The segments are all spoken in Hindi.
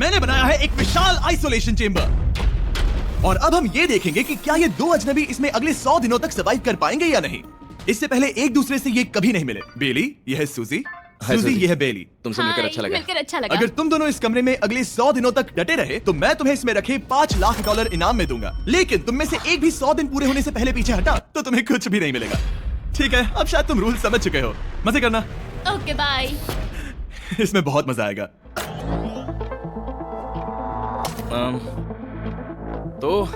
मैंने बनाया है एक विशाल आइसोलेशन चेंबर। और अब हम ये देखेंगे कि क्या ये दो अजनबी इसमें अगले 100 दिनों तक सर्वाइव कर पाएंगे या नहीं। इससे पहले एक दूसरे से ये कभी नहीं मिले। बेली, ये है सूजी, सूजी ये है बेली। तुमसे मिलकर अच्छा लगा। मिलकर अच्छा लगा। अगर तुम दोनों इस कमरे में अगले 100 दिनों तक डटे रहे तो मैं तुम्हें इसमें रखे $5 लाख इनाम में दूंगा। लेकिन तुम में से एक भी 100 दिन पूरे होने से पहले पीछे हटा तो तुम्हें कुछ भी नहीं मिलेगा। ठीक है, अब शायद तुम रूल समझ चुके हो। मजे करना। Okay bye. इसमें बहुत मजा आएगा। तो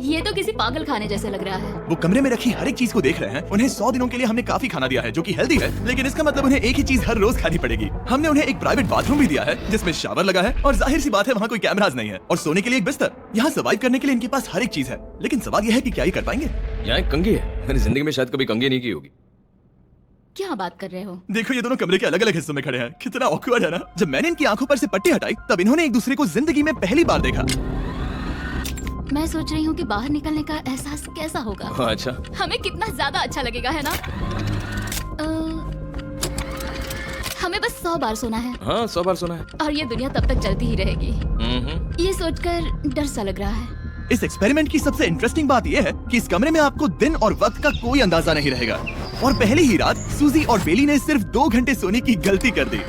ये तो किसी पागल खाने जैसे लग रहा है। वो कमरे में रखी हर एक चीज को देख रहे हैं। उन्हें 100 दिनों के लिए हमने काफी खाना दिया है जो कि हेल्दी है, लेकिन इसका मतलब उन्हें एक ही चीज हर रोज खानी पड़ेगी। हमने उन्हें एक प्राइवेट बाथरूम भी दिया है जिसमें शावर लगा है और जाहिर सी बात है वहाँ कोई कैमरास नहीं है, और सोने के लिए एक बिस्तर। यहाँ सर्वाइव करने के लिए इनके पास हर एक चीज है, लेकिन सवाल यह है कि क्या ये कर पाएंगे। यहाँ एक कंघी है। मैंने जिंदगी में शायद कभी कंघी नहीं की होगी। क्या बात कर रहे हो? देखो ये दोनों कमरे के अलग अलग हिस्सों में खड़े हैं। कितना ऑकवर्ड है ना। जब मैंने इनकी आंखों पर से पट्टी हटाई तब इन्होंने एक दूसरे को जिंदगी में पहली बार देखा। मैं सोच रही हूँ कि बाहर निकलने का एहसास कैसा होगा। अच्छा, हमें कितना ज्यादा अच्छा लगेगा, है ना? हमें बस 100 बार सोना है। हाँ 100 बार सुना है। और ये दुनिया तब तक चलती ही रहेगी। ये सोचकर डर सा लग रहा है। इस एक्सपेरिमेंट की सबसे इंटरेस्टिंग बात यह है कि इस कमरे में आपको दिन और वक्त का कोई अंदाजा नहीं रहेगा। और पहली ही रात सूजी और बेली ने सिर्फ 2 घंटे सोने की गलती कर दी।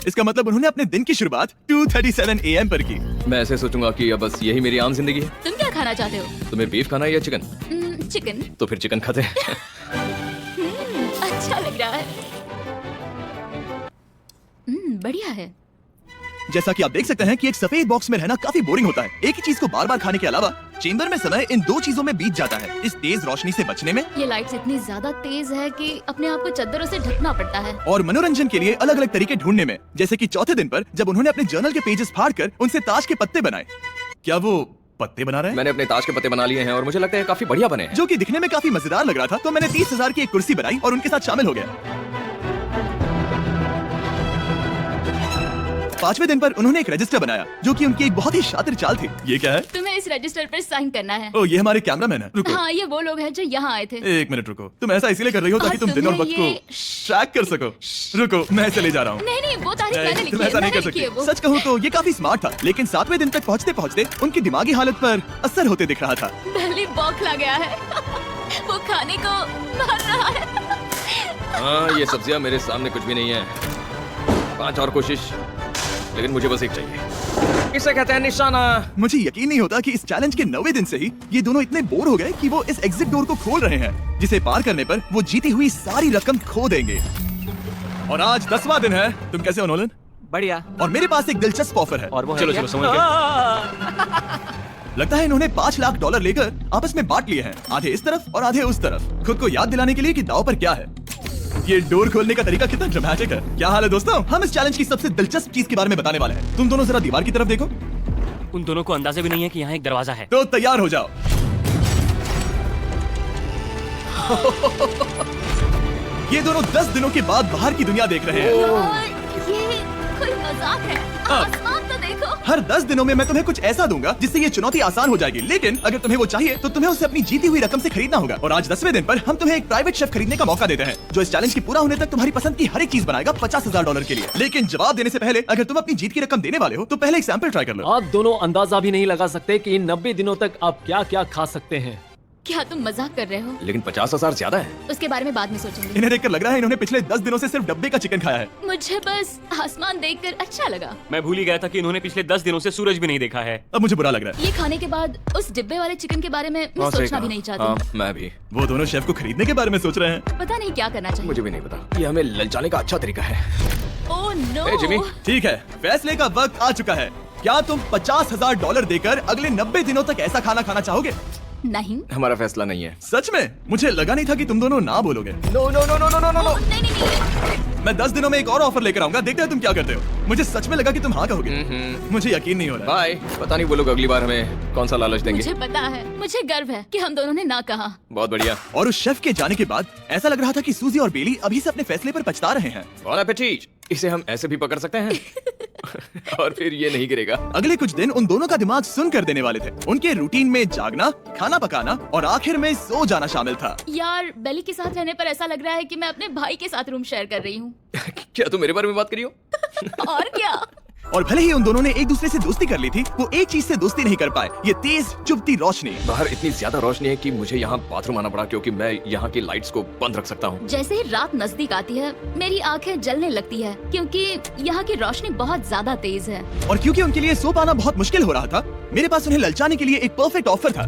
इसका मतलब उन्होंने अपने दिन की शुरुआत 2:37 AM पर की। मैं ऐसे सोचूंगा कि अब बस यही मेरी आम जिंदगी है। तुम क्या खाना चाहते हो? तुम्हें बीफ खाना है या चिकन? चिकन। तो फिर चिकन खाते हैं। अच्छा लग रहा है। बढ़िया है। जैसा कि आप देख सकते हैं कि एक सफेद बॉक्स में रहना काफी बोरिंग होता है। एक ही चीज को बार बार खाने के अलावा चेंबर में समय इन 2 चीजों में बीत जाता है, इस तेज रोशनी से बचने में। ये लाइट्स इतनी ज्यादा तेज है कि अपने आप को चद्दरों से ढकना पड़ता है। और मनोरंजन के लिए अलग अलग तरीके ढूंढने में, जैसे कि चौथे दिन पर जब उन्होंने अपने जर्नल के पेजेस फाड़कर उनसे ताश के पत्ते बनाए। क्या वो पत्ते बना रहे हैं? मैंने अपने ताश के पत्ते बना लिए हैं और मुझे लगता है काफी बढ़िया बने हैं। जो कि दिखने में काफी मजेदार लग रहा था, तो मैंने 30,000 की एक कुर्सी बनाई और उनके साथ शामिल हो गया। 5वें दिन पर उन्होंने एक रजिस्टर बनाया जो कि उनकी एक बहुत ही शातिर चाल थी। ये क्या है? तुम्हें इस रजिस्टर पर साइन करना है। ओ, ये हमारे कैमरामैन है। रुको। हाँ, ये वो लोग हैं जो यहाँ आए थे। 1 मिनट रुको। तुम ऐसा इसीलिए कर रही हो ताकि और तुम दिन और तुम्हें वक्त को ये- ट्रैक कर सको। रुको, मैं ऐसे ले जा रहा हूँ। नहीं नहीं, वो तारीख मैंने लिखी तुम है। ऐसा नहीं कर मैंने लिखी है सकती। वो। सच कहूँ तो ये काफी स्मार्ट था, लेकिन 7वें दिन तक पहुँचते पहुँचते उनकी दिमागी हालत पर असर होते दिख रहा था। पहली बौखला गया है। वो खाने को मार रहा है। हाँ ये सब्जियां मेरे सामने कुछ भी नहीं है। 5 और कोशिश, लेकिन मुझे बस एक चाहिए। इसे कहते हैं निशाना। मुझे यकीन नहीं होता कि इस चैलेंज के 9वें दिन से ही ये दोनों इतने बोर हो गए कि वो इस एग्जिट डोर को खोल रहे हैं, जिसे पार करने पर वो जीती हुई सारी रकम खो देंगे। और आज 10वां दिन है। तुम कैसे हो नोलन? बढ़िया। और मेरे पास एक दिलचस्प ऑफर है। और वो चलो है चलो क्या? समझ गए। लगता है इन्होंने $5 लाख लेकर आपस में बांट लिए हैं, आधे इस तरफ और आधे उस तरफ, खुद को याद दिलाने के लिए कि दाव पर क्या है। ये डोर खोलने का तरीका कितना ड्रामेटिक है। क्या हाल है दोस्तों? हम इस चैलेंज की सबसे दिलचस्प चीज के बारे में बताने वाले हैं। तुम दोनों जरा दीवार की तरफ देखो। उन दोनों को अंदाजा भी नहीं है कि यहाँ एक दरवाजा है। तो तैयार हो जाओ। ये दोनों 10 दिनों के बाद बाहर की दुनिया देख रहे हैं। यार, ये कोई मजाक है। आसमान तो देखो। हर 10 दिनों में मैं तुम्हें कुछ ऐसा दूंगा जिससे ये चुनौती आसान हो जाएगी, लेकिन अगर तुम्हें वो चाहिए तो तुम्हें उसे अपनी जीती हुई रकम से खरीदना होगा। और आज 10वें दिन पर हम तुम्हें एक प्राइवेट शेफ खरीदने का मौका देते हैं जो इस चैलेंज की पूरा होने तक तुम्हारी पसंद की हर एक चीज बनाएगा $50,000 के लिए। लेकिन जवाब देने से पहले अगर तुम अपनी जीत की रकम देने वाले हो तो पहले एक सैंपल ट्राई कर लो। आप दोनों अंदाजा भी नहीं लगा सकते कि इन 90 दिनों तक आप क्या क्या खा सकते हैं। क्या तुम मजाक कर रहे हो? लेकिन 50,000 ज्यादा है। उसके बारे में बाद में सोचेंगे। इन्हें देखकर लग रहा है इन्होंने पिछले 10 दिनों से सिर्फ डब्बे का चिकन खाया है। मुझे बस आसमान देखकर अच्छा लगा। मैं भूल ही गया था कि इन्होंने पिछले 10 दिनों से सूरज भी नहीं देखा है। अब मुझे बुरा लग रहा है। ये खाने के बाद उस डिब्बे वाले चिकन के बारे में मैं सही सोचना कहा। भी नहीं चाहती। हाँ, मैं भी। वो दोनों शेफ को खरीदने के बारे में सोच रहे हैं। पता नहीं क्या करना चाहिए। मुझे भी नहीं पता। ये हमें ललचाने का अच्छा तरीका है। Oh no. ए, जिमी। ठीक है, फैसले का वक्त आ चुका है। क्या तुम $50,000 देकर अगले 90 दिनों तक ऐसा खाना खाना चाहोगे? नहीं। हमारा फैसला नहीं है। सच में? मुझे लगा नहीं था कि तुम दोनों ना बोलोगे। No no no no no no no. Oh, नहीं नहीं नहीं। मैं 10 दिनों में एक और ऑफर लेकर आऊंगा, देखते हैं तुम क्या करते हो। मुझे सच में लगा कि तुम हाँ कहोगे। मुझे यकीन नहीं हो रहा। बाय। पता नहीं वो लोग अगली बार हमें कौन सा लालच देंगे। मुझे पता है। मुझे गर्व है कि हम दोनों ने ना कहा। बहुत बढ़िया। और उस शेफ के जाने के बाद ऐसा लग रहा था कि सूजी और बेली अभी से अपने फैसले पर पछता रहे हैं। बॉन एपेटीट। इसे हम ऐसे भी पकड़ सकते हैं। और फिर ये नहीं गिरेगा। अगले कुछ दिन उन दोनों का दिमाग सुन कर देने वाले थे। उनके रूटीन में जागना, खाना पकाना और आखिर में सो जाना शामिल था। यार, बेली के साथ रहने पर ऐसा लग रहा है कि मैं अपने भाई के साथ रूम शेयर कर रही हूँ। क्या तुम मेरे बारे में बात करी हो? और क्या? और भले ही उन दोनों ने एक दूसरे से दोस्ती कर ली थी, वो एक चीज से दोस्ती नहीं कर पाए, ये तेज चुभती रोशनी। बाहर इतनी ज्यादा रोशनी है कि मुझे यहाँ बाथरूम आना पड़ा क्योंकि मैं यहाँ की लाइट्स को बंद रख सकता हूँ। जैसे ही रात नजदीक आती है मेरी आंखें जलने लगती है क्योंकि यहाँ की रोशनी बहुत ज्यादा तेज है। और क्योंकि उनके लिए सो पाना बहुत मुश्किल हो रहा था, मेरे पास उन्हें ललचाने के लिए एक परफेक्ट ऑफर था।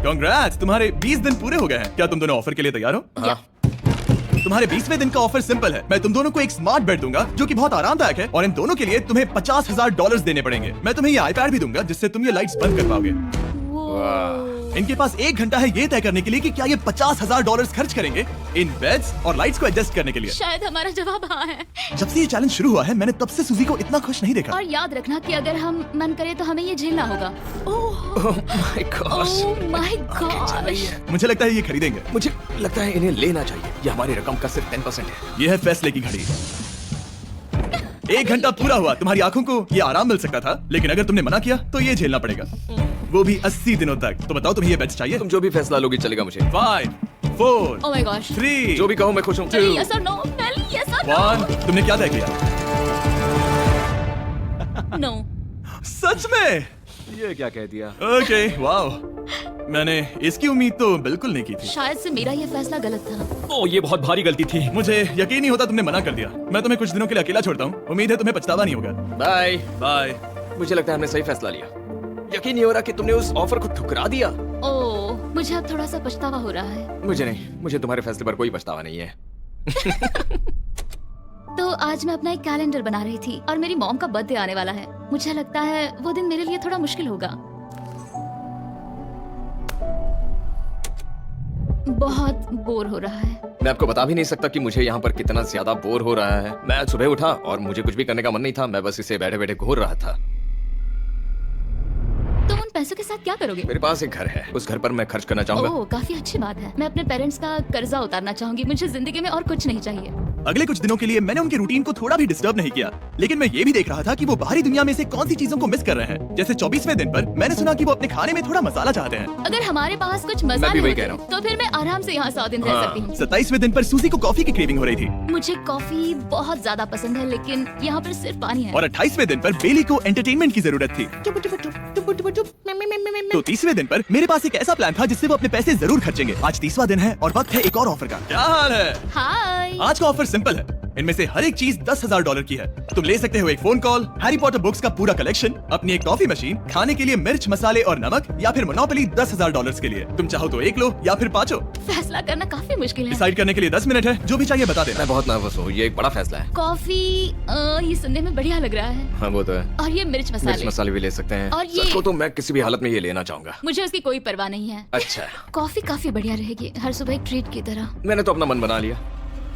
कांग्रेट्स, तुम्हारे 20 दिन पूरे हो गए हैं। क्या तुम दोनों ऑफर के लिए तैयार हो? हाँ। तुम्हारे 20वें दिन का ऑफर सिंपल है। मैं तुम दोनों को एक स्मार्ट बेड दूंगा जो कि बहुत आरामदायक है, और इन दोनों के लिए तुम्हें $50,000 देने पड़ेगे। मैं तुम्हें ये आईपैड भी दूंगा जिससे तुम ये लाइट्स बंद कर पाओगे। इनके पास 1 घंटा है ये तय करने के लिए कि क्या ये $50,000 खर्च करेंगे इन बेड्स और लाइट्स को एडजस्ट करने के लिए। शायद हमारा जवाब हाँ है। जब से ये चैलेंज शुरू हुआ है, मैंने तब से सूजी को इतना खुश नहीं देखा। और याद रखना कि अगर हम मन करे तो हमें ये झेलना होगा। Oh my gosh. Oh my gosh. मुझे लगता है ये खरीदेंगे। मुझे लगता है इन्हें लेना चाहिए। ये हमारी रकम का सिर्फ 10% है। ये है फैसले की घड़ी। 1 घंटा पूरा हुआ, तुम्हारी आंखों को ये आराम मिल सकता था, लेकिन अगर तुमने मना किया तो ये झेलना पड़ेगा, वो भी 80 दिनों तक। तो बताओ, तुम्हें ये बेड्स चाहिए? तुम जो भी फैसला लोगी चलेगा मुझे। 5, 4, ओह माय गॉश। 3, जो भी कहो मैं खुश हूँ। यस और नो? यस और 1। तुमने क्या तय किया? नो। सच में? ये क्या कह दिया? ओके, वाओ, मैंने इसकी उम्मीद तो बिल्कुल नहीं की थी। शायद से मेरा ये फैसला गलत था। ओ, ये बहुत भारी गलती थी। मुझे यकीन नहीं होता तुमने मना कर दिया। मैं तुम्हें कुछ दिनों के लिए अकेला छोड़ता हूँ। उम्मीद है तुम्हें पछतावा नहीं होगा। बाय। बाय। मुझे लगता है हमने सही फैसला लिया। यकीन नहीं हो रहा कि तुमने उस ऑफर को ठुकरा दिया। ओह, मुझे अब थोड़ा सा पछतावा हो रहा है। मुझे नहीं, मुझे तुम्हारे फैसले पर कोई पछतावा नहीं है। तो आज मैं अपना एक कैलेंडर बना रही थी और मेरी मॉम का बर्थडे आने वाला है। मुझे लगता है वो दिन मेरे लिए थोड़ा मुश्किल होगा। बहुत बोर हो रहा है। मैं आपको बता भी नहीं सकता कि मुझे यहाँ पर कितना ज्यादा बोर हो रहा है। मैं आज सुबह उठा और मुझे कुछ भी करने का मन नहीं था। मैं बस इसे बैठे बैठे घूर रहा था। तुम उन पैसों के साथ क्या करोगे? मेरे पास एक घर है, उस घर पर मैं खर्च करना चाहूंगा। ओह, काफी अच्छी बात है। मैं अपने पेरेंट्स का कर्जा उतारना चाहूंगी। मुझे जिंदगी में और कुछ नहीं चाहिए। अगले कुछ दिनों के लिए मैंने उनके रूटीन को थोड़ा भी डिस्टर्ब नहीं किया, लेकिन मैं ये भी देख रहा था कि वो बाहरी दुनिया में से कौन सी चीजों को मिस कर रहे हैं। जैसे 24वें दिन पर मैंने सुना कि वो अपने खाने में थोड़ा मसाला चाहते हैं। अगर हमारे पास कुछ मैं भी मसाले वही होते कह रहा हूँ। तो फिर मैं आराम से यहाँ 100 दिन रह सकती हूँ। 27वें दिन पर सूजी को कॉफी की क्रेविंग हो रही थी, मुझे कॉफी बहुत ज्यादा पसंद है, लेकिन यहाँ पर सिर्फ पानी है। और 28वें दिन पर बेली को एंटरटेनमेंट की जरूरत थी। तो 30वें दिन पर मेरे पास एक ऐसा प्लान था जिससे वो अपने पैसे जरूर खर्चेंगे। आज 30वां दिन है और वक्त है एक और ऑफर का। क्या हाल है? हाय। आज का ऑफर सिंपल है। इनमें से हर एक चीज $10,000 की है। तुम ले सकते हो एक phone call, Harry Potter books का पूरा कलेक्शन, अपनी एक कॉफी मशीन, खाने के लिए मिर्च मसाले और नमक, या फिर मोनोपोली $10,000 के लिए। तुम चाहो तो एक लो या फिर 5 फैसला करना काफी मुश्किल है। डिसाइड करने के लिए 10 मिनट है। जो भी चाहिए बता देना। मैं बहुत नर्वस हूँ। ये एक बड़ा फैसला है। कॉफी ये सुनने में बढ़िया लग रहा है। हाँ वो तो है। और ये मिर्च मिर्च मसाले, मसाले भी ले सकते हैं। और ये- सच को तो मैं किसी भी हालत में ये लेना चाहूंगा। मुझे उसकी कोई परवाह नहीं है। अच्छा, कॉफी काफी बढ़िया रहेगी, हर सुबह एक ट्रीट की तरह। मैंने तो अपना मन बना लिया।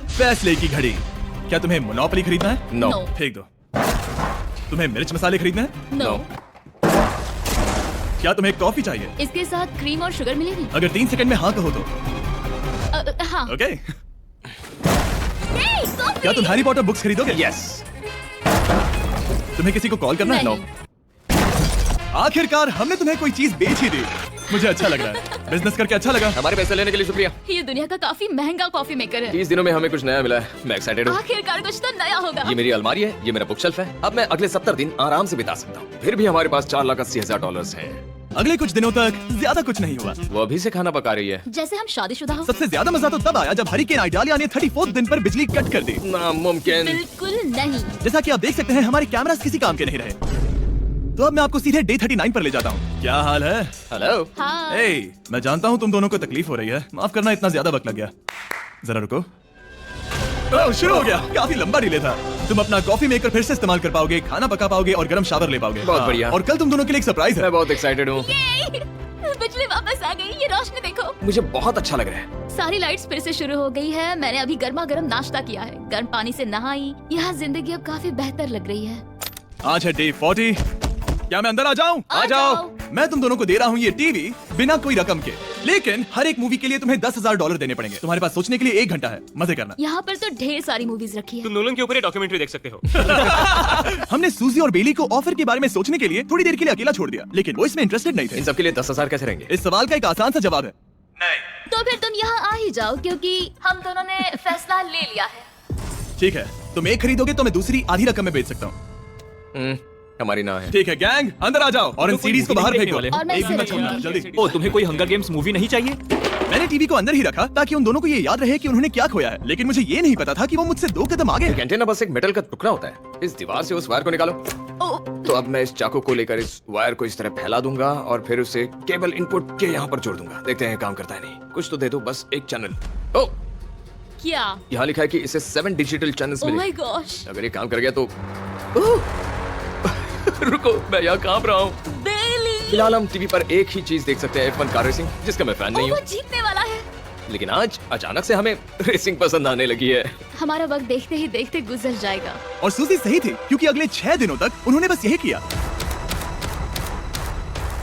फैसले की घड़ी। क्या तुम्हें मोनोपोली खरीदना है? नो। No. फेंक दो। तुम्हें मिर्च मसाले खरीदना है? नो। क्या तुम्हें कॉफी चाहिए? इसके साथ क्रीम और शुगर मिलेगी? अगर 3 सेकंड में हाँ कहो तो। हाँ। ओके। Hey, coffee! क्या तुम हैरी पॉटर बुक्स खरीदोगे? यस। तुम्हें किसी को कॉल करना है? नहीं। आखिरकार हमने तुम्हें कोई चीज बेच ही दी। मुझे अच्छा लग रहा है। बिजनेस करके अच्छा लगा। हमारे पैसे लेने के लिए शुक्रिया। ये दुनिया का काफी महंगा कॉफी मेकर है। 30 दिनों में हमें कुछ नया मिला है। मैं एक्साइटेड हूँ। आखिरकार कुछ तो नया होगा। ये मेरी अलमारी है, ये मेरा बुक शेल्फ है। अब मैं अगले 70 दिन आराम से बिता सकता हूँ। फिर भी हमारे पास $4,80,000 हैं। अगले कुछ दिनों तक ज्यादा कुछ नहीं हुआ। वो अभी से खाना पका रही है। जैसे हम शादीशुदा हो। सबसे ज्यादा मजा तो तब आया जब हरिकेन आइडालिया ने 34th दिन पर बिजली कट कर दी। नामुमकिन। बिल्कुल नहीं। जैसा कि आप देख सकते हैं, हमारे कैमरास किसी काम के नहीं रहे। तो अब मैं आपको सीधे डे 39 पर ले जाता हूँ। क्या हाल है? हेलो। हाँ। ए, मैं जानता हूँ तुम दोनों को तकलीफ हो रही है। माफ करना, इतना ज्यादा वक्त लग गया। जरा रुको। ओह, शुरू हो गया। काफी लंबा डिले था। तुम अपना कॉफी मेकर फिर से इस्तेमाल कर पाओगे, खाना पका पाओगे और गर्म शावर ले पाओगे। बहुत हाँ, बढ़िया। और कल तुम दोनों के लिए एक सरप्राइज है। मैं बहुत एक्साइटेड हूँ। बिजली वापस आ गई। ये रोशनी देखो। मुझे बहुत अच्छा लग रहा है। सारी लाइट्स फिर से शुरू हो गई है। मैंने अभी गर्मा गर्म नाश्ता किया है, गर्म पानी से नहाई। यहाँ जिंदगी अब काफी बेहतर लग रही है। आज है डे 40। क्या मैं अंदर आ जाऊं? आ जाओ। मैं तुम दोनों को दे रहा हूँ ये टीवी बिना कोई रकम के, लेकिन हर एक मूवी के लिए तुम्हें $10,000 देने पड़ेंगे। तुम्हारे पास सोचने के लिए 1 घंटा है। मजे करना। यहाँ पर तो ढेर सारी मूवीज रखी है। तुम नोलन के ऊपर ये डॉक्यूमेंट्री देख सकते हो। हमने सूजी और बेली को ऑफर के बारे में सोचने के लिए थोड़ी देर के लिए अकेला छोड़ दिया, लेकिन वो इसमें इंटरेस्टेड नहीं थे। इन सब के लिए 10,000 कैसे रहेंगे? इस सवाल का एक आसान सा जवाब है नहीं। तो फिर तुम यहाँ आ ही जाओ, क्योंकि हम दोनों ने फैसला ले लिया है। ठीक है, तुम एक खरीदोगे तो मैं दूसरी आधी रकम में बेच सकता हूँ। हमारी ना है। ठीक है गैंग, अंदर आ जाओ और इन सीडीज को बाहर फेंक दो। और मैं एक भी इसे मत छोड़ना, रखूंगी। जल्दी। ओ, तुम्हें कोई हंगर गेम्स मूवी नहीं चाहिए? मैंने टीवी को अंदर ही रखा ताकि उन दोनों को ये याद रहे कि उन्होंने क्या खोया है, लेकिन मुझे ये नहीं पता था कि वो मुझसे 2 कदम आगे है। एंटेना बस एक मेटल का टुकड़ा होता है। इस दीवार से उस वायर को निकालो। तो अब मैं इस चाकू को लेकर इस वायर को इस तरह फैला दूंगा और फिर उसे केबल इनपुट के यहाँ पर जोड़ दूंगा। देखते हैं काम करता है नहीं। कुछ तो दे दो, बस एक चैनल। ओ, क्या? यहाँ लिखा है कि इसे 7 डिजिटल चैनल्स ओह माय मिले। गॉश। अगर ये काम कर गया तो रुको, मैं यहाँ कांप रहा हूँ। बेली। फिलहाल हम टीवी पर एक ही चीज देख सकते हैं, F1 कार रेसिंग, जिसका मैं फैन नहीं वो हूँ। जीतने वाला है। लेकिन आज अचानक से हमें रेसिंग पसंद आने लगी है। हमारा वक्त देखते ही देखते गुजर जाएगा। और सूजी सही थी, क्योंकि अगले 6 दिनों तक उन्होंने बस यही किया।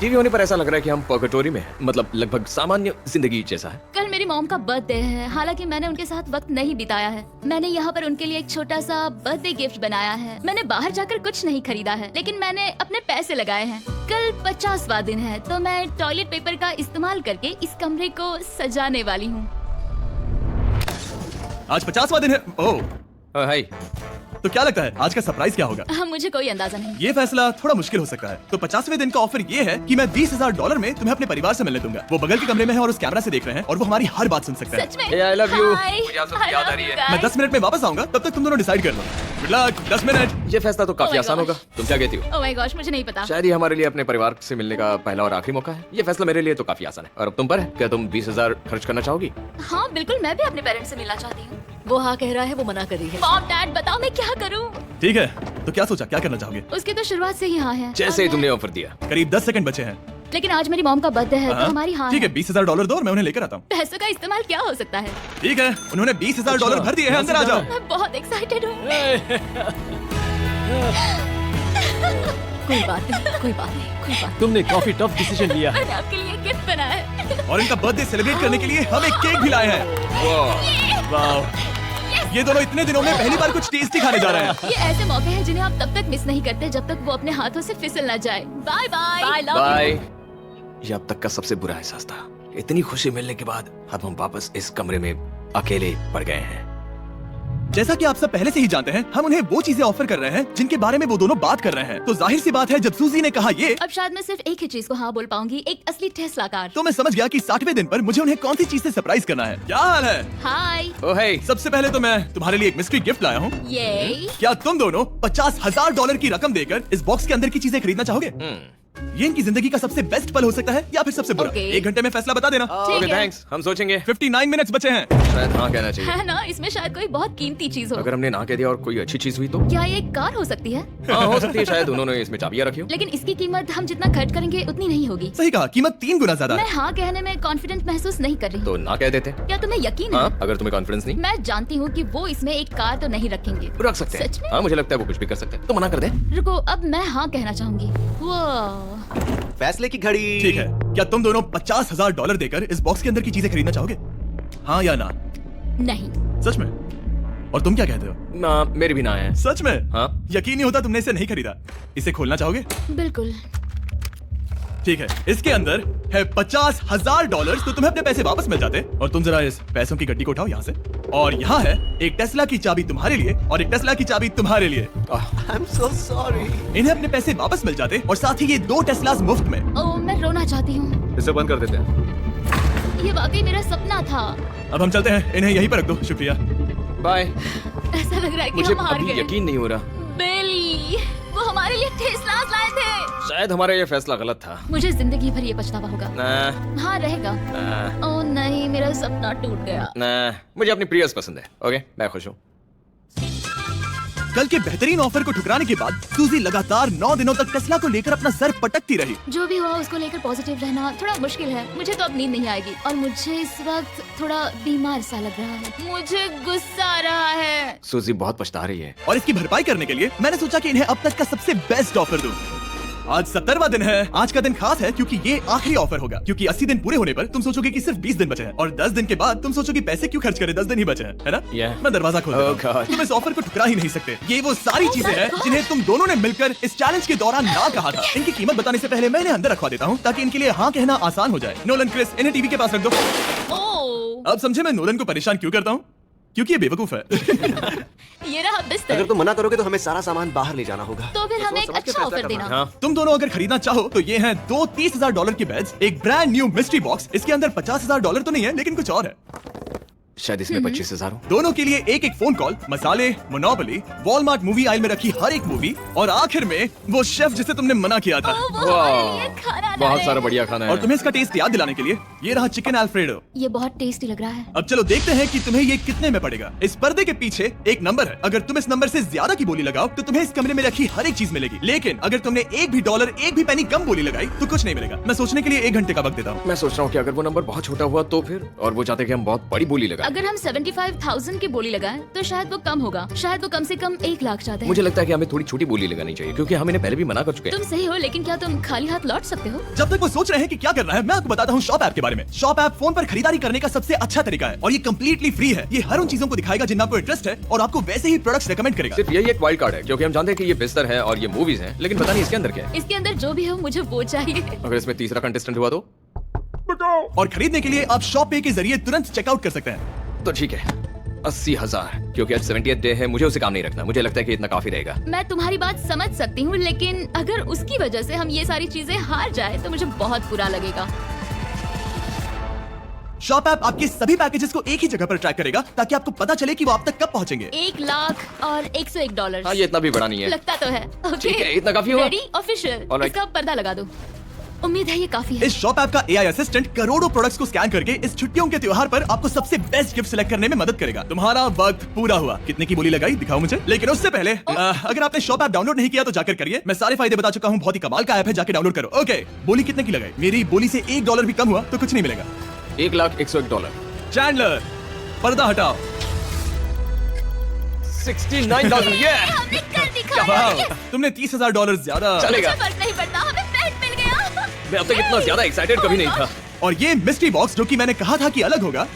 टीवी होने पर ऐसा लग रहा है कि हम पर्गेटोरी में हैं, मतलब लगभग सामान्य जिंदगी जैसा है। कल मेरी मॉम का बर्थडे है, हालांकि मैंने उनके साथ वक्त नहीं बिताया है। मैंने यहाँ पर उनके लिए एक छोटा सा बर्थडे गिफ्ट बनाया है। मैंने बाहर जाकर कुछ नहीं खरीदा है, लेकिन मैंने अपने पैसे लगाए हैं। कल 50वां दिन है, तो मैं टॉयलेट पेपर का इस्तेमाल करके इस कमरे को सजाने वाली हूँ। आज 50वां दिन है। ओह, हाय, तो क्या लगता है आज का सरप्राइज क्या होगा? मुझे कोई अंदाजा नहीं। ये फैसला थोड़ा मुश्किल हो सकता है। तो 50वें दिन का ऑफर ये है कि मैं $20,000 में तुम्हें अपने परिवार से मिलने दूंगा। वो बगल के कमरे में है और उस कैमरा से देख रहे हैं और वो हमारी हर बात सुन सकते हैं। सच में? Hey, I love you. Hi. मुझे आप सबकी I याद आ love रही you है। मैं guys. 10 मिनट में वापस आऊंगा, तब तक तुम दोनों डिसाइड कर लो। Good luck, 10 minute. ये फैसला तो काफी Oh my आसान gosh. होगा। तुम क्या कहती हो? Oh my gosh, मुझे नहीं पता। शायद ये हमारे लिए अपने परिवार से मिलने का पहला और आखिरी मौका है। ये फैसला मेरे लिए तो काफी आसान है। और अब तुम पर है। क्या तुम 20,000 खर्च करना चाहोगी? हाँ बिल्कुल, मैं भी अपने पेरेंट्स से मिलना चाहती हूँ। वो हाँ कह रहा है, वो मना कर रही है। मॉम डैड बताओ मैं क्या करूँ? ठीक है, तो क्या सोचा, क्या करना चाहोगे? उसकी तो शुरुआत से ही हाँ है। जैसे ही और तुमने ऑफर दिया। करीब 10 सेकंड बचे हैं। लेकिन आज मेरी मॉम का बर्थडे है, तो हाँ? हमारी हाँ ठीक है। है, $20,000 दो और मैं उन्हें लेकर आता हूँ। पैसों का इस्तेमाल क्या हो सकता है? ठीक है, उन्होंने $20,000 भर दिए हैं, अंदर आ जाओ। मैं बहुत एक्साइटेड हूँ। कोई बात नहीं, कोई बात नहीं, कोई बात तुमने काफी टफ डिसीजन लिया है। मैंने आपके लिए गिफ्ट बनाया है। और इनका बर्थडे सेलिब्रेट करने के लिए हम एक केक भी लाए हैं। वाह, ये दोनों इतने दिनों में पहली बार कुछ टेस्टी खाने जा रहे हैं। ये ऐसे मौके हैं जिन्हें आप तब तक मिस नहीं करते जब तक वो अपने हाथों से फिसल ना जाए। Bye bye. Bye, love bye. ये अब तक का सबसे बुरा एहसास था। इतनी खुशी मिलने के बाद अब हम वापस इस कमरे में अकेले पड़ गए हैं। जैसा कि आप सब पहले से ही जानते हैं, हम उन्हें वो चीजें ऑफर कर रहे हैं जिनके बारे में वो दोनों बात कर रहे हैं। तो जाहिर सी बात है, जब सूजी ने कहा ये, अब शायद मैं सिर्फ एक ही चीज को हाँ बोल पाऊंगी, एक असली टेस्ला कार। तो मैं समझ गया कि 60वें दिन पर मुझे उन्हें कौन सी चीज से सरप्राइज करना है। क्या हाल है? हाय। ओ हे, सबसे पहले तो मैं तुम्हारे लिए एक मिस्ट्री गिफ्ट लाया हूँ। ये क्या तुम दोनों $50,000 की रकम देकर इस बॉक्स के अंदर की चीजें खरीदना चाहोगे? ये इनकी जिंदगी का सबसे बेस्ट पल हो सकता है या फिर सबसे बुरा। Okay. 1 घंटे में फैसला बता देना। ठीक ओके है। थैंक्स, हम सोचेंगे। 59 मिनट्स बचे हैं। शायद हाँ कहना चाहिए। है ना, इसमें शायद कोई बहुत कीमती चीज हो। अगर हमने ना कह दिया और कोई अच्छी चीज हुई तो? क्या ये एक कार हो सकती है? हाँ हो सकती है, शायद उन्होंने इसमें चाबियां रखी हो। लेकिन इसकी कीमत हम जितना खर्च करेंगे उतनी नहीं होगी। सही कहा, कीमत 3 गुना ज्यादा मैं है। हाँ कहने में कॉन्फिडेंट महसूस नहीं कर रही। तो ना कह देते। क्या तुम्हें यकीन है? हाँ, अगर तुम्हें कॉन्फिडेंस नहीं, मैं जानती हूँ कि वो इसमें एक कार तो नहीं रखेंगे। रख सकते सच हैं। में? हाँ मुझे लगता है वो कुछ भी कर सकते हैं। तो मना कर दे। रुको, अब मैं हाँ कहना चाहूंगी। वो फैसले की घड़ी। ठीक है, क्या तुम दोनों $50,000 देकर इस बॉक्स के अंदर की चीजें खरीदना चाहोगे? हाँ या ना? नहीं। सच में? और तुम क्या कहते हो? ना, मेरी भी ना है। सच में? हाँ। यकीन नहीं होता तुमने इसे नहीं खरीदा। इसे खोलना चाहोगे? बिल्कुल। ठीक है, इसके अंदर है $50,000, तो तुम्हें अपने पैसे वापस मिल जाते। और तुम जरा इस पैसों की गड्डी को उठाओ यहाँ से। और यहाँ है एक टेस्ला की चाबी तुम्हारे लिए और एक टेस्ला की चाबी तुम्हारे लिए। I am so sorry. इन्हें अपने पैसे वापस मिल जाते और साथ ही ये 2 टेस्लास मुफ्त में। ओ, मैं रोना चाहती हूँ। इसे बंद कर देते हैं। ये वाकई मेरा सपना था। अब हम चलते हैं, इन्हें यहीं पर रख दो। शुक्रिया। बाय। ऐसा लग रहा है कि मुझे हम हार अभी गए। यकीन नहीं हो रहा। बिली, वो हमारे लिए टेस्लास लाए थे। शायद हमारा ये फैसला गलत था। मुझे जिंदगी भर ये पछतावा होगा। ना, हाँ रहेगा। ना, ओ नहीं, मेरा सपना टूट गया। ना, मुझे अपनी प्रियस पसंद है। ओके, मैं खुश हूँ। कल के बेहतरीन ऑफर को ठुकराने के बाद सूजी लगातार 9 दिनों तक टेस्ला को लेकर अपना सर पटकती रही। जो भी हुआ उसको लेकर पॉजिटिव रहना थोड़ा मुश्किल है। मुझे तो अब नींद नहीं आएगी और मुझे इस वक्त थोड़ा बीमार सा लग रहा है। मुझे गुस्सा आ रहा है। सूजी बहुत पछता रही है। और इसकी भरपाई करने के लिए मैंने सोचा कि इन्हें अब तक का सबसे बेस्ट ऑफर दूं। आज 70वां दिन है। आज का दिन खास है क्योंकि ये आखिरी ऑफर होगा। क्योंकि 80 दिन पूरे होने पर तुम सोचोगे कि सिर्फ 20 दिन बचे हैं और 10 दिन के बाद तुम सोचोगे पैसे क्यों खर्च करें, 10 दिन ही बचे हैं, है ना? Yeah. मैं दरवाजा खोल देता Oh हूं। God. तुम इस ऑफर को ठुकरा ही नहीं सकते। ये वो सारी Oh चीजें my हैं God. जिन्हें तुम दोनों ने मिलकर इस चैलेंज के दौरान ना कहा था। इनकी कीमत बताने से पहले मैं इन्हें अंदर रखवा देता हूँ ताकि इनके लिए हाँ कहना आसान हो जाए। नोलन, क्रिस, इन्हें टीवी के पास रख दो। ओ, अब समझे मैं नोलन को परेशान क्यों करता हूँ? क्योंकि ये बेवकूफ है। ये रहा बिस्तर। अगर तुम मना करोगे तो हमें सारा सामान बाहर ले जाना होगा। तो फिर हमें एक सोच समझ के अच्छा फैसला ऑफर करना। देना। हाँ तुम दोनों अगर खरीदना चाहो तो ये हैं दो $30,000 के बेड्स, एक ब्रांड न्यू मिस्ट्री बॉक्स। इसके अंदर $50,000 तो नहीं है, लेकिन कुछ और है। शायद इसमें 25,000 हो। दोनों के लिए एक एक फोन कॉल, मसाले, मोनोपोली, वॉलमार्ट मूवी आइल में रखी हर एक मूवी, और आखिर में वो शेफ जिसे तुमने मना किया था। वो हमारे लिए खाना ला बहुत रहे सारा हैं। बढ़िया खाना और है। तुम्हें इसका टेस्ट याद दिलाने के लिए ये रहा चिकन अल्फ्रेडो। ये बहुत टेस्टी लग रहा है। अब चलो देखते हैं कि तुम्हें ये कितने में पड़ेगा। इस पर्दे के पीछे एक नंबर है। अगर तुम इस नंबर से ज्यादा की बोली लगाओ तो तुम्हें इस कमरे में रखी हर एक चीज मिलेगी, लेकिन अगर तुमने एक भी डॉलर, एक भी पेनी कम बोली लगाई तो कुछ नहीं मिलेगा। मैं सोचने के लिए 1 घंटे का वक्त देता हूँ। मैं सोच रहा हूँ कि अगर वो नंबर बहुत छोटा हुआ तो फिर, और वो चाहते कि हम बहुत बड़ी बोली लगाएं। अगर हम 75,000 की बोली लगाएं तो शायद वो कम होगा। शायद वो कम से कम 1 लाख चाहते हैं। मुझे लगता है कि हमें थोड़ी छोटी बोली लगानी चाहिए, क्योंकि हम इन्हें पहले भी मना कर चुके हैं। तुम सही हो, लेकिन क्या तुम खाली हाथ लौट सकते हो? जब तक वो सोच रहे हैं कि क्या करना है, मैं आपको बताता हूँ शॉप ऐप के बारे में। शॉप ऐप फोन पर खरीदारी करने का सबसे अच्छा तरीका है, और ये कम्प्लीटली फ्री है। ये हर उन चीजों को दिखाएगा जिनमें आपको इंटरेस्ट है, और आपको वैसे ही प्रोडक्ट्स रेकमेंड करेगा। सिर्फ यही एक वाइल्ड कार्ड है, क्योंकि हम जानते हैं कि ये बिस्तर है और ये मूवीज हैं, लेकिन पता नहीं इसके अंदर क्या है। इसके अंदर जो भी हो मुझे वो चाहिए। अगर इसमें तीसरा कंटेस्टेंट हुआ तो और खरीदने के लिए आप शॉप पे के जरिए तुरंत चेकआउट कर सकते हैं। तो ठीक है, 80,000, क्योंकि आज 70th डे है, मुझे उसे काम नहीं रखना। मुझे लगता है कि इतना काफी रहेगा। मैं तुम्हारी बात समझ सकती हूँ, लेकिन अगर उसकी वजह से हम ये सारी चीजें हार जाए तो मुझे बहुत बुरा लगेगा। शॉप ऐप आपके सभी पैकेजेस को एक ही जगह पर ट्रैक करेगा, ताकि आपको पता चले कि वो आप तक कब पहुंचेंगे। 1 लाख और $101। हाँ, ये इतना भी बड़ा नहीं है। लगता तो है। ओके, ठीक है, इतना काफी होगा। Ready, official. Alright. इसका पर्दा लगा दो। उम्मीद है ये काफी है। इस शॉप ऐप का AI असिस्टेंट करोड़ों प्रोडक्ट्स को स्कैन करके इस छुट्टियों के त्योहार पर आपको सबसे बेस्ट गिफ्ट सिलेक्ट करने में मदद करेगा। तुम्हारा वक्त पूरा हुआ। कितने की बोली लगाई दिखाओ मुझे। लेकिन उससे पहले अगर आपने शॉप ऐप डाउनलोड नहीं किया तो जाकर करिए। मैं सारे फायदे बता चुका हूँ, बहुत ही कमाल का ऐप है, जाके डाउनलोड करो। ओके, बोली कितने की लगाई? मेरी बोली से $1 भी कम हुआ तो कुछ नहीं मिलेगा। $1,01,000। चैंडलर, पर्दा हटाओ। 69,000। ये हमने कर दिखाया। वाह, Yes! तुमने $30,000 ज्यादा। चलेगा। मुझे फर्क नहीं पड़ता, हमें बेड मिल गया। मैं अब तक इतना ज्यादा एक्साइटेड कभी नहीं था। और ये मिस्ट्री बॉक्स जो कि मैंने कहा था कि अलग होगा,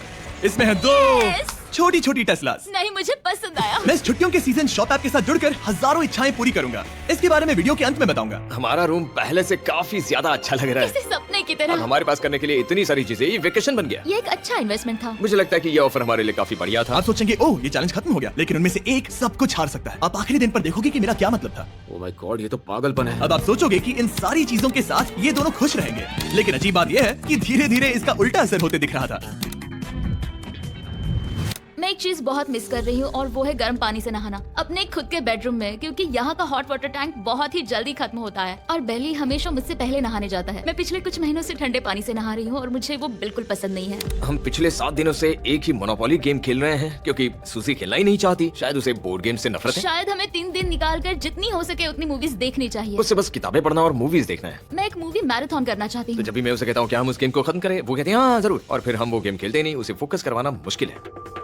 इसमें है 2 Yes! छोटी छोटी टेस्लास। नहीं, मुझे पसंद आया। मैं इस छुट्टियों के सीजन शॉप ऐप के साथ जुड़कर हजारों इच्छाएं पूरी करूंगा। इसके बारे में वीडियो के अंत में बताऊंगा। हमारा रूम पहले से काफी ज्यादा अच्छा लग रहा इसे है। सपने की अब तरह। हमारे पास करने के लिए इतनी सारी चीजें, ये वेकेशन बन गया। ये एक अच्छा इन्वेस्टमेंट था। मुझे लगता है कि ये ऑफर हमारे लिए काफी बढ़िया था। आप सोचेंगे ओह ये चैलेंज खत्म हो गया, लेकिन उनमें से एक सब कुछ हार सकता है। आप आखिरी दिन पर देखोगे कि मेरा क्या मतलब था। ओह माय गॉड, ये तो पागलपन है। अब आप सोचोगे कि इन सारी चीजों के साथ ये दोनों खुश रहेंगे, लेकिन अजीब बात यह है कि धीरे धीरे इसका उल्टा असर होते दिख रहा था। मैं एक चीज बहुत मिस कर रही हूँ, और वो है गर्म पानी से नहाना अपने खुद के बेडरूम में, क्योंकि यहाँ का हॉट वाटर टैंक बहुत ही जल्दी खत्म होता है और बेली हमेशा मुझसे पहले नहाने जाता है। मैं पिछले कुछ महीनों से ठंडे पानी से नहा रही हूँ और मुझे वो बिल्कुल पसंद नहीं है। हम पिछले 7 दिनों से एक ही मोनोपोली गेम खेल रहे हैं, क्योंकि सुसी खेलना ही नहीं चाहती। शायद उसे बोर्ड गेम से नफरत है। शायद हमें 3 दिन निकाल कर जितनी हो सके उतनी मूवीज देखनी चाहिए। उससे बस किताबें पढ़ना और मूवीज देखना है। मैं एक मूवी मैराथन करना चाहती तो हूँ। जब भी मैं उसे कहता हूँ कि हम उस गेम को खत्म करें, वो कहते हैं हाँ जरूर, और फिर हम वो गेम खेलते नहीं। उसे फोकस करवाना मुश्किल है।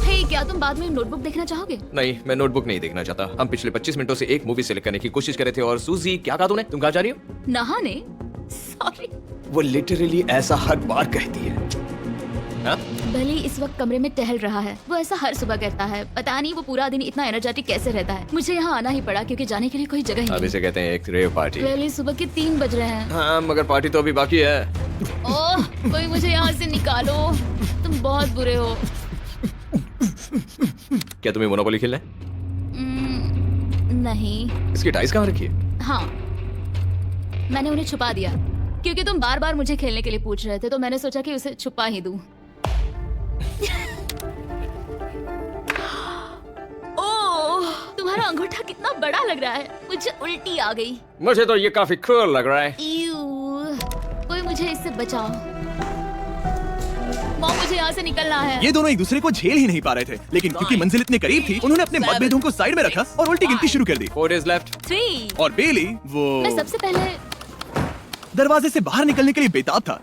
हे, क्या तुम बाद में नोटबुक देखना चाहोगे? नहीं, मैं नोटबुक नहीं देखना चाहता। हम पिछले 25 मिनटों से एक मूवी सेलेक्ट करने की कोशिश कर रहे थे, और सूजी क्या कहा तूने? तुम कहाँ जा रही हो? नहाने? सॉरी। वो लिटरली ऐसा हर बार कहती है। हाँ? बेली इस वक्त कमरे में टहल रहा है। वो ऐसा हर सुबह करता है। पता नहीं वो पूरा दिन इतना एनर्जेटिक कैसे रहता है। मुझे यहाँ आना ही पड़ा क्योंकि जाने के लिए कोई जगह ही अब नहीं। इसे कहते हैं एक रेव पार्टी। बेली, सुबह के 3 बज रहे हैं। हाँ, मगर पार्टी तो अभी बाकी है। ओह, कोई मुझे यहाँ से निकालो। तुम बहुत बुरे हो। क्या तुम्हें मोनोपोली खेलना है? नहीं। इसकी डाइस कहाँ रखी है? हाँ, मैंने उन्हें छुपा दिया क्योंकि तुम बार बार मुझे खेलने के लिए पूछ रहे थे, तो मैंने सोचा कि उसे छुपा ही दूं। ओह, तुम्हारा अंगूठा कितना बड़ा लग रहा है। मुझे उल्टी आ गई। मुझे तो ये काफी कूल लग रहा है। ईऊ, कोई मुझे इससे बचाओ। मॉम, मुझे यहाँ से निकलना है। ये दोनों एक दूसरे को झेल ही नहीं पा रहे थे, लेकिन क्योंकि मंजिल इतने करीब थी, उन्होंने अपने मतभेदों को साइड में रखा और उल्टी गिनती शुरू कर दी। 4 days left। 3। और बेली वो मैं सबसे पहले दरवाजे से बाहर निकलने के लिए बेताब था।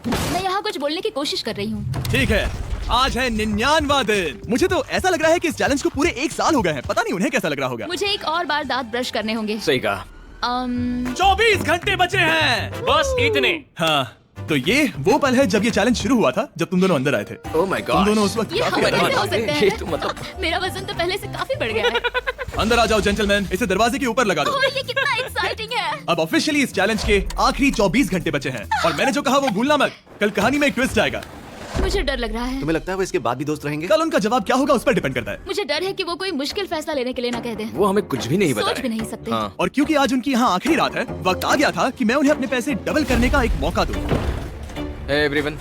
मैं यहाँ कुछ बोलने की कोशिश कर रही हूँ। ठीक है, आज है 99वां दिन। मुझे तो ऐसा लग रहा है कि इस चैलेंज को पूरे 1 साल हो गए हैं। पता नहीं उन्हें कैसा लग रहा होगा। मुझे एक और बार दांत ब्रश करने होंगे। सही कहा। 24 घंटे बचे हैं। बस इतने। हाँ, तो ये वो पल है जब ये चैलेंज शुरू हुआ था, जब तुम दोनों अंदर आए थे। ओह माय तुम गॉड। दोनों उस वक्त ये काफी हम अंदर कैसे हो थे। सकते ये हैं? तो मतलब मेरा वजन तो पहले से काफी बढ़ गया है। अंदर आ जाओ जेंटलमैन, इसे दरवाजे के ऊपर लगा दो। ओह, ये कितना एक्साइटिंग है। अब ऑफिशियली इस चैलेंज के आखिरी 24 घंटे बचे हैं, और मैंने जो कहा वो भूलना मत। कल कहानी में एक ट्विस्ट आएगा। मुझे डर लग रहा है। तुम्हें लगता है वो इसके बाद भी दोस्त रहेंगे? कल उनका जवाब क्या होगा उस पर डिपेंड करता है। मुझे डर है कि वो कोई मुश्किल फैसला लेने के लिए ना कह दे। वो हमें कुछ भी नहीं बता सोच भी रहे। नहीं सकते। हाँ। और क्योंकि आज उनकी यहाँ आखिरी रात है, वक्त आ गया था कि मैं उन्हें अपने पैसे डबल करने का एक मौका दूं। Hey everyone,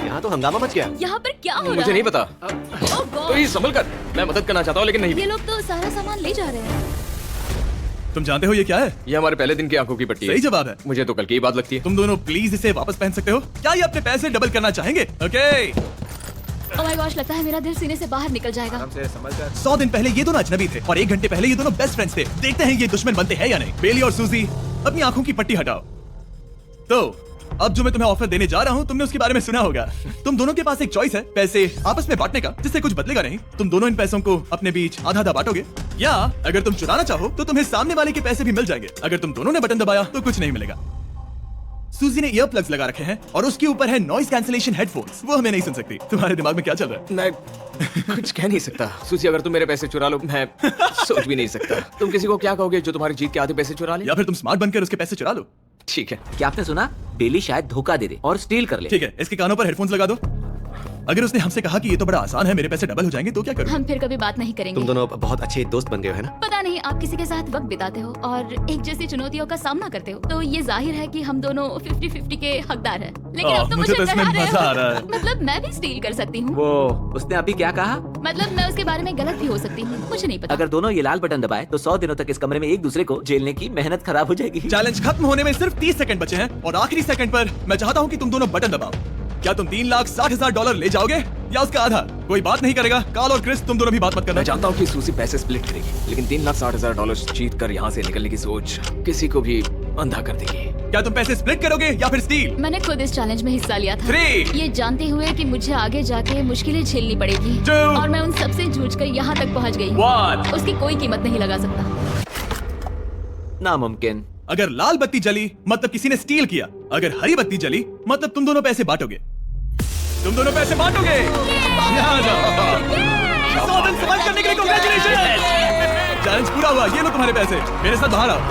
यहाँ तो हंगामा मच गया। यहाँ पर क्या हो रहा है? मुझे नहीं पता। Oh God! तो ये संभल कर, मैं मदद करना चाहता हूँ लेकिन नहीं। ये लोग तो सारा सामान ले जा रहे हैं। तुम जानते हो ये क्या है? ये हमारे पहले दिन की आंखों की पट्टी है। सही जवाब है। मुझे तो कल की ही बात लगती है। तुम दोनों प्लीज इसे वापस पहन सकते हो? क्या ये अपने पैसे डबल करना चाहेंगे? ओके। Oh my gosh, लगता है मेरा दिल सीने से बाहर निकल जाएगा। 100 दिन पहले ये दोनों अजनबी थे और 1 घंटे पहले ये दोनों बेस्ट फ्रेंड्स थे। देखते हैं ये दुश्मन बनते हैं या नहीं। बेली और सूजी, अपनी आंखों की पट्टी हटाओ। तो अब जो मैं तुम्हें ऑफर देने जा रहा हूँ, तुमने उसके बारे में सुना होगा। तुम दोनों के पास एक चॉइस है पैसे आपस में बांटने का, जिससे कुछ बदलेगा नहीं। तुम दोनों इन पैसों को अपने बीच आधा आधा बांटोगे, या अगर तुम चुराना चाहो तो तुम्हें सामने वाले के पैसे भी मिल जाएंगे। अगर तुम दोनों ने बटन दबाया तो कुछ नहीं मिलेगा। सूजी ने ईयर प्लग्स लगा रखे हैं और उसके ऊपर है नॉइस कैंसलेशन हेडफोन्स। वो हमें नहीं सुन सकती। तुम्हारे दिमाग में क्या चल रहा है? मैं कुछ कह नहीं सकता। सुसी, अगर तुम मेरे पैसे चुरा लो, मैं सोच भी नहीं सकता। तुम किसी को क्या कहोगे जो तुम्हारी जीत के आधे पैसे चुरा ले? या फिर तुम स्मार्ट बनकर उसके पैसे चुरा लो। ठीक है। क्या आपने सुना? बेली शायद धोखा दे दे और स्टील कर ले। ठीक है, इसके कानों पर हेडफोन्स लगा दो। अगर उसने हमसे कहा कि ये तो बड़ा आसान है, मेरे पैसे डबल हो जाएंगे, तो क्या करूं? हम फिर कभी बात नहीं करेंगे। तुम दोनों अब बहुत अच्छे दोस्त बन गए हो, है ना? पता नहीं, आप किसी के साथ वक्त बिताते हो और एक जैसी चुनौतियों का सामना करते हो, तो ये जाहिर है कि हम दोनों 50-50 के हकदार हैं। लेकिन अब तो मुझे मुझे तो इसमें डरा रहे मजा आ रहा हो। है। मतलब मैं भी स्टील कर सकती हूँ। वो उसने अभी क्या कहा? मतलब मैं उसके बारे में गलत भी हो सकती हूँ, मुझे नहीं पता। अगर दोनों ये लाल बटन दबाए तो 100 दिनों तक इस कमरे में एक दूसरे को झेलने की मेहनत खराब हो जाएगी। चैलेंज खत्म होने में सिर्फ 30 सेकंड बचे हैं और आखिरी सेकंड पर मैं चाहता हूँ कि तुम दोनों बटन दबाओ। क्या तुम $3,60,000 ले जाओगे या उसका आधा? कोई बात नहीं करेगा। कार्ल और क्रिस, तुम दोनों भी बात मत करना। मैं जानता हूँ कि सूसी पैसे स्प्लिट करेगी, लेकिन $3,60,000 जीत कर यहाँ से निकलने की सोच किसी को भी अंधा कर देगी। क्या तुम पैसे स्प्लिट करोगे या फिर स्टील? मैंने खुद इस चैलेंज में हिस्सा लिया था, 3, ये जानते हुए कि मुझे आगे जाके मुश्किलें झेलनी पड़ेगी 2, और मैं उन सबसे जूझकर यहाँ तक पहुँच गई। 1। उसकी कोई कीमत नहीं लगा सकता। नामुमकिन। अगर लाल बत्ती जली मतलब किसी ने स्टील किया, अगर हरी बत्ती जली मतलब तुम दोनों पैसे बांटोगे। तुम दोनों पैसे बांटोगे। यहाँ आ जाओ। 100 दिन सर्वाइव करने के लिए कांग्रेचुलेशन। चैलेंज पूरा हुआ। ये लो तुम्हारे पैसे, मेरे साथ बाहर आओ।